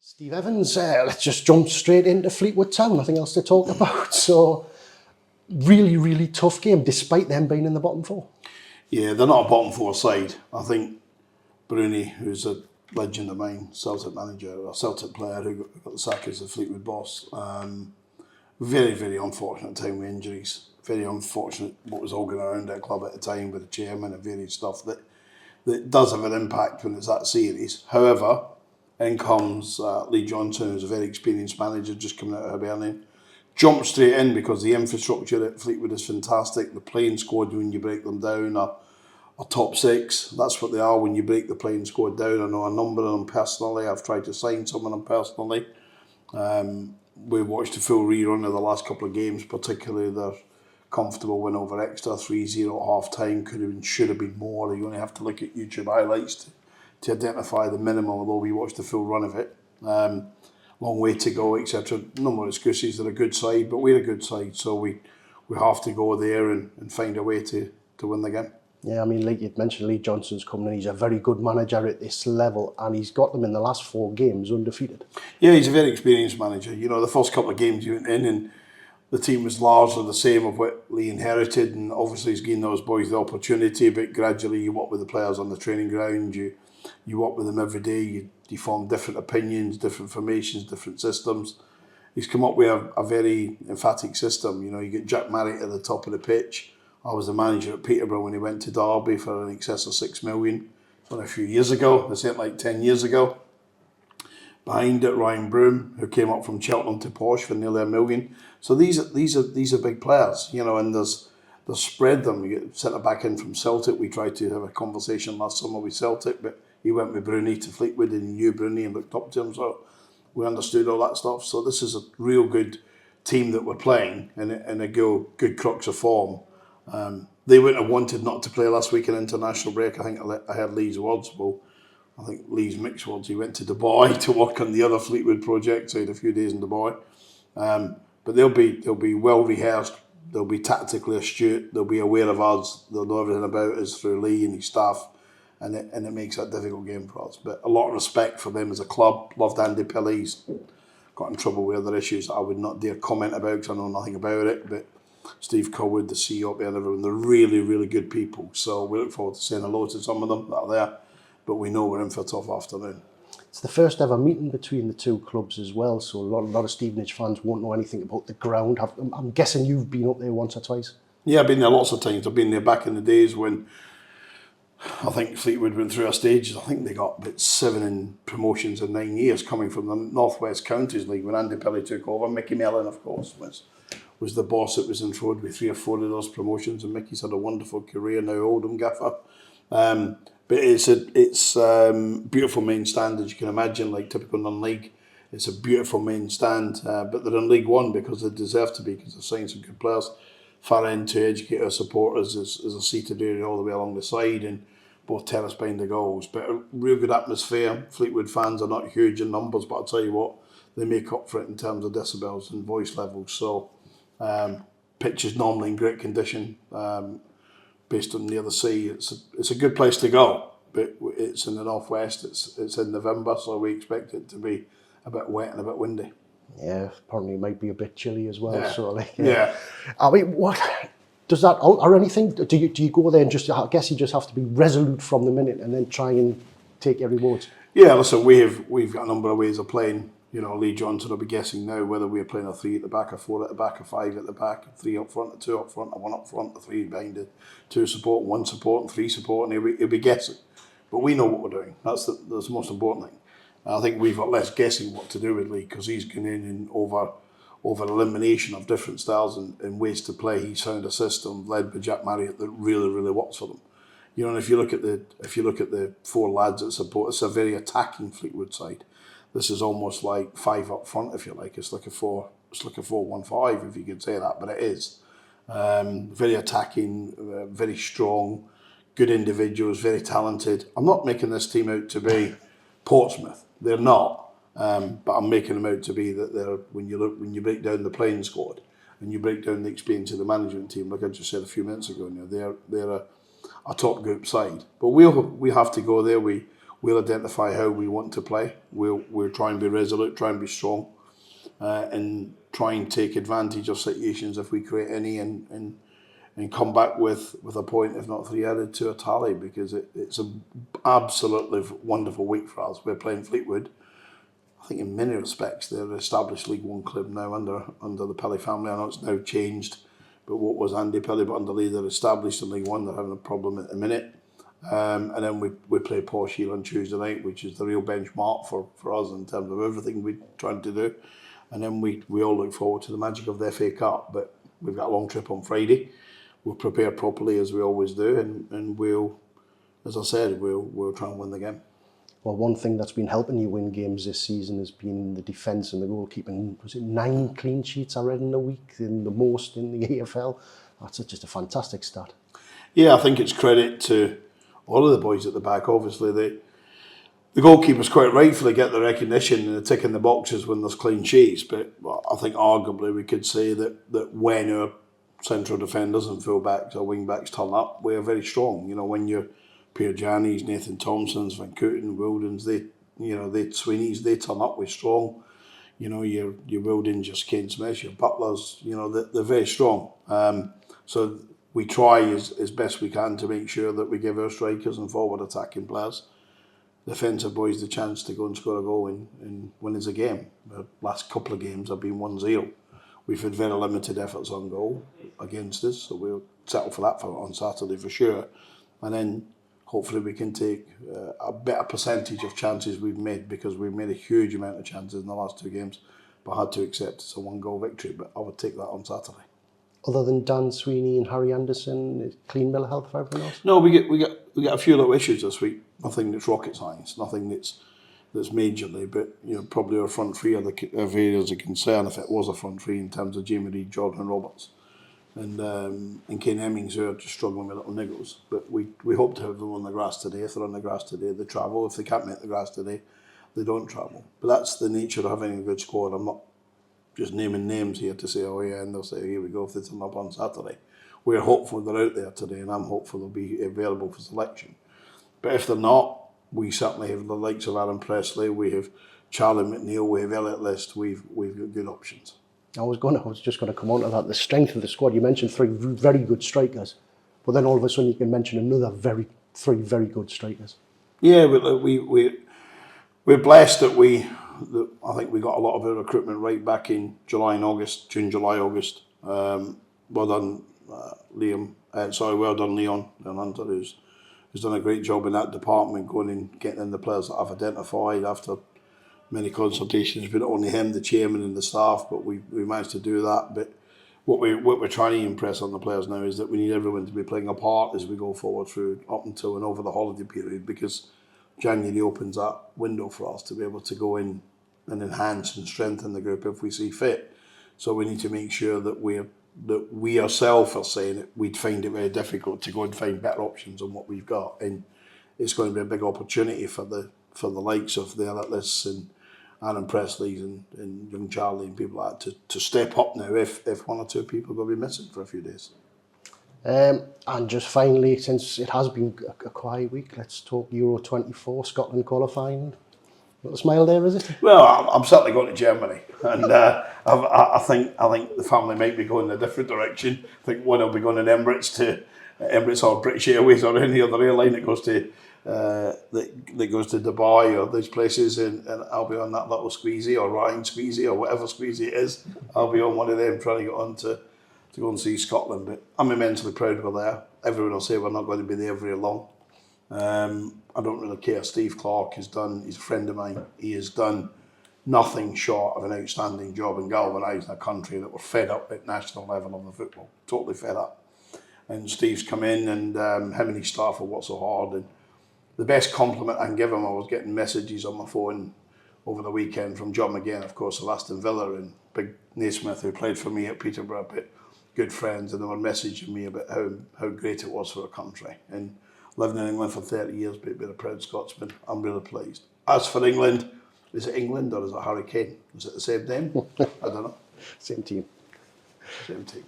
Steve Evans, let's just jump straight into Fleetwood Town. Nothing else to talk about. So, really, really tough game, despite them being in the bottom four. Yeah, they're not a bottom four side. I think Bruni, who's a legend of mine, Celtic manager, a Celtic player who got the sack as the Fleetwood boss. Very, very unfortunate time with injuries. Very unfortunate what was all going around that club at the time with the chairman and various stuff that does have an impact when it's that serious. However, in comes Lee Johnson, who's a very experienced manager just coming out of Hibernian. Jumped straight in because the infrastructure at Fleetwood is fantastic. The playing squad, when you break them down, are top six. That's what they are when you break the playing squad down. I know a number of them personally. I've tried to sign some of them personally. We watched a full rerun of the last couple of games, particularly their comfortable win over Exeter, 3-0 at half time. Could have been, should have been more. You only have to look at YouTube highlights to identify the minimum, although we watched the full run of it. Long way to go, etc. No more excuses. They're a good side, but we're a good side, so we have to go there and find a way to win the game. Yeah, I mean, like you mentioned, Lee Johnson's coming in. He's a very good manager at this level, and he's got them in the last 4 games undefeated. Yeah, he's a very experienced manager. You know, the first couple of games he went in and the team was largely the same of what Lee inherited, and obviously he's given those boys the opportunity, but gradually you work with the players on the training ground, you work with them every day, you form different opinions, different formations, different systems. He's come up with a very emphatic system. You know, you get Jack Marriott at the top of the pitch. I was the manager at Peterborough when he went to Derby for an excess of $6 million. A few years ago, I said like 10 years ago. Behind it, Ryan Broom, who came up from Cheltenham to Posh for nearly $1 million. So these are big players, you know, and there's spread them. You get centre back in from Celtic. We tried to have a conversation last summer with Celtic, but he went with Bruni to Fleetwood and he knew Bruni and looked up to him. So we understood all that stuff. So this is a real good team that we're playing in a good crux of form. They wouldn't have wanted not to play last week in international break. I think I heard Lee's words. Well, I think Lee's mixed words. He went to Dubai to work on the other Fleetwood project. So he had a few days in Dubai. But they'll be well rehearsed. They'll be tactically astute. They'll be aware of us. They'll know everything about us through Lee and his staff. And it makes that a difficult game for us. But a lot of respect for them as a club. Loved Andy Pilley. He's got in trouble with other issues that I would not dare comment about because I know nothing about it. But Steve Colwood, the CEO up there, and everyone, they're really, really good people. So we look forward to saying hello to some of them that are there. But we know we're in for a tough afternoon. It's the first ever meeting between the two clubs as well, so a lot of Stevenage fans won't know anything about the ground. I'm guessing you've been up there once or twice. Yeah, I've been there lots of times. I've been there back in the days when I think Fleetwood went through a stage. I think they got about 7 promotions in 9 years coming from the North West Counties League when Andy Pilley took over. Mickey Mellon, of course, was the boss that was enthroned with 3 or 4 of those promotions, and Mickey's had a wonderful career now, Oldham gaffer. But it's beautiful main stand, as you can imagine, like typical non-league. It's a beautiful main stand, but they're in League One because they deserve to be, because they've signed some good players. Far end to educate our supporters is a seated area all the way along the side, and both terrace behind the goals. But a real good atmosphere. Fleetwood fans are not huge in numbers, but I'll tell you what, they make up for it in terms of decibels and voice levels. So pitch is normally in great condition. Based on the other sea, it's a good place to go, but it's in the northwest. It's in November, so we expect it to be a bit wet and a bit windy. Yeah, apparently it might be a bit chilly as well. Yeah. So Yeah. I mean, what does that or anything? Do you go there and just? I guess you just have to be resolute from the minute and then try and take every vote. Yeah, listen, we've got a number of ways of playing. You know, Lee Johnson will be guessing now whether we're playing a 3 at the back, a 4 at the back, a 5 at the back, a 3 up front, a 2 up front, a 1 up front, a 3 behind it, 2 support, 1 support, and 3 support, and he'll be guessing. But we know what we're doing. That's the most important thing. And I think we've got less guessing what to do with Lee because he's going in and over elimination of different styles and ways to play. He's found a system led by Jack Marriott that really, really works for them. You know, and if you look at the 4 lads that support, it's a very attacking Fleetwood side. This is almost like 5 up front, if you like. It's like a 4-1-5, if you could say that, but it is. Very attacking, very strong, good individuals, very talented. I'm not making this team out to be Portsmouth. They're not. But I'm making them out to be that they're, when you break down the playing squad and you break down the experience of the management team, like I just said a few minutes ago, they're a top group side. But we have to go there. We we'll identify how we want to play. We'll try and be resolute, try and be strong, and try and take advantage of situations if we create any, and come back with a point, if not 3 added, to a tally, because it's an absolutely wonderful week for us. We're playing Fleetwood. I think in many respects they're an established League One club now under the Pelly family. I know it's now changed, but what was Andy Pelly, but under Lee, they're established in League One. They're having a problem at the minute. And then we play Portsmouth on Tuesday night, which is the real benchmark for us in terms of everything we're trying to do. And then we all look forward to the magic of the FA Cup. But we've got a long trip on Friday. We'll prepare properly as we always do, and we'll, as I said, we'll try and win the game. Well, one thing that's been helping you win games this season has been the defence and the goalkeeping. Was it 9 clean sheets I read in a week, in the most in the AFL? That's just a fantastic stat. Yeah, I think it's credit to all of the boys at the back. Obviously, the goalkeepers quite rightfully get the recognition and the tick in the boxes when there's clean sheets. But I think arguably we could say that when our central defenders and full-backs or wing-backs turn up, we're very strong. You know, when you're Pierre Janis, Nathan Thompsons, Van Kooten, Wildens, they Sweeneys, they turn up with strong. You know, your Wildens, your Kane Smiths, your Butlers, you know, they're very strong. So we try as best we can to make sure that we give our strikers and forward attacking players, defensive boys, the chance to go and score a goal and win us a game. The last couple of games have been 1-0. We've had very limited efforts on goal against us, so we'll settle for that on Saturday for sure. And then hopefully we can take a better percentage of chances we've made, because we've made a huge amount of chances in the last 2 games, but had to accept it's a 1-goal victory. But I would take that on Saturday. Other than Dan Sweeney and Harry Anderson, is clean bill of health for everyone else? No, we get a few little issues this week. Nothing that's rocket science. Nothing that's majorly. But you know, probably our front three are the areas of concern. If it was a front three in terms of Jamie Reid, Jordan Roberts, and Kane Hemmings, who are just struggling with little niggles. But we hope to have them on the grass today. If they're on the grass today, they travel. If they can't make the grass today, they don't travel. But that's the nature of having a good squad. I'm not just naming names here to say, oh yeah, and they'll say, here we go, if they turn up on Saturday. We're hopeful they're out there today, and I'm hopeful they'll be available for selection. But if they're not, we certainly have the likes of Aaron Presley, we have Charlie McNeil, we have Elliot List, we've got good options. I was just going to come on to that. The strength of the squad. You mentioned 3 very good strikers, but then all of a sudden you can mention another 3 very good strikers. Yeah, we're blessed that I think we got a lot of our recruitment right back in June, July, August. Well done, Leon Hunter, who's done a great job in that department, going and getting in the players that I've identified after many consultations. But not only him, the chairman and the staff, but we managed to do that. But what we're trying to impress on the players now is that we need everyone to be playing a part as we go forward through up until and over the holiday period, because January opens that window for us to be able to go in and enhance and strengthen the group if we see fit. So we need to make sure that we ourselves are saying that we'd find it very difficult to go and find better options than what we've got, and it's going to be a big opportunity for the likes of the Atlas and Aaron Presley's and young Charlie and people like that to step up now if 1 or 2 people are going to be missing for a few days. And just finally, since it has been a quiet week, let's talk Euro 24, Scotland qualifying. Little smile there, is it? Well, I'm certainly going to Germany, and I think the family might be going in a different direction. I think one will be going in Emirates or British Airways or any other airline that goes to that goes to Dubai or those places, and I'll be on that little squeezy or Ryan squeezy or whatever squeezy it is. I'll be on one of them trying to get on to go and see Scotland. But I'm immensely proud we're there. Everyone will say we're not going to be there very long. I don't really care. Steve Clarke he's a friend of mine. He has done nothing short of an outstanding job in galvanising a country that were fed up at national level of the football. Totally fed up. And Steve's come in, and him and his staff have worked so hard. And the best compliment I can give him, I was getting messages on my phone over the weekend from John McGinn, of course, of Aston Villa, and Big Naismith, who played for me at Peterborough, but good friends, and they were messaging me about how great it was for a country. And living in England for 30 years, but being a proud Scotsman, I'm really pleased. As for England, is it England or is it Harry Kane? Is it the same name? I don't know. Same team. Same team.